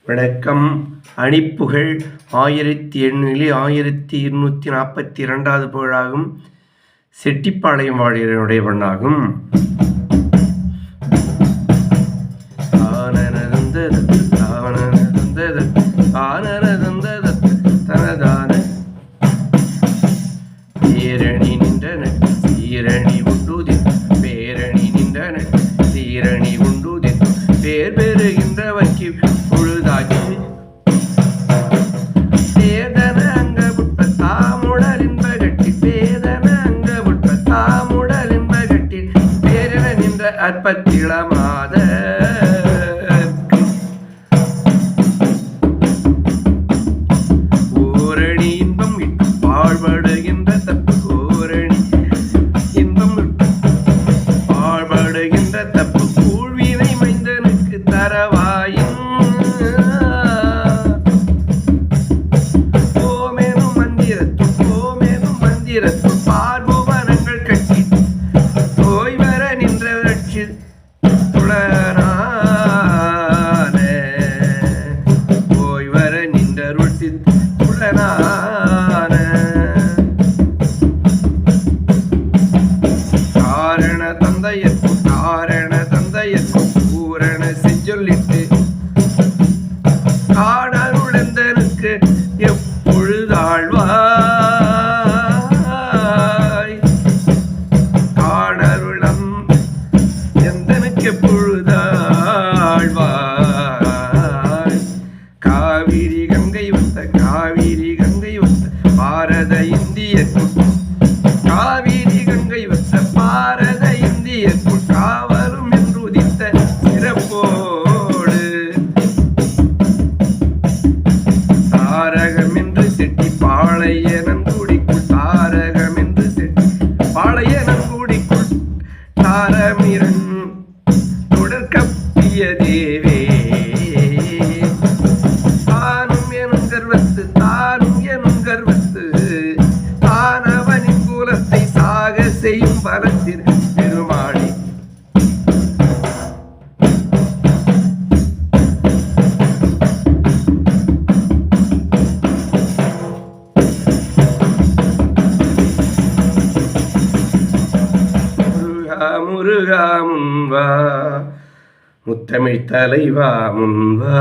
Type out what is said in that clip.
வணக்கம். அணிப்புகழ் 1742 புகழாகும். செட்டிப்பாளையம் வாழ்கிறனுடைய பண்ணாகும். பேரணி நின்றன சீரணி உண்டுதி பேரணி நின்றன சீரணி உண்டுதி பேர் பெறுகின்றவர்க்கு பொழுதாகி பேதன அங்க புட்ப தாமுடலின் பகட்டி பேதன அங்க புட்ப தாமுடலின் பகட்டி பேரென நின்ற அற்பத்திளமாத ஓரணி இன்பம் விட்டு பாழ்படுகின்ற தப்பு ஓரணி இன்பம் விட்டு பாழ்படுகின்ற தப்பு கூழ்வினை மைந்தனுக்கு தரவாயின் ஓமேனும் மந்திரத்து பார்புவனங்கள் கட்டி ஓய்வர நின்ற ரட்சி துளனான ஓய்வர நின்ற ருட்சி துளனான காரண தந்தையற்கும் பூரண செஞ்சொல்லிட்டு காணருளந்தனுக்கு எப்பொழுதாழ்வாய் காணருளம் எந்தனுக்கு எப்பொழுதாழ்வாய் காவிரி கங்கை வந்த பாரத இந்தியற்கும் காவிரி கங்கை வந்த பாரத இந்தியற்கும் காவலும் என்று உதித்த சிறப்போடு தாரகம் என்று செட்டி பாளைய நன்குடிக்குள் தாரகம் என்று செட்டி பாளைய நன்குடிக்குள் தாரமிரன் தொடர் கப்பிய தேவே தானும் எனும் கர்வத்து தானவனின் கூலத்தை சாக செய்யும் பலத்தில் பெருமாடி முருகா முன்வா முத்தமிழ் தலைவா முன்வா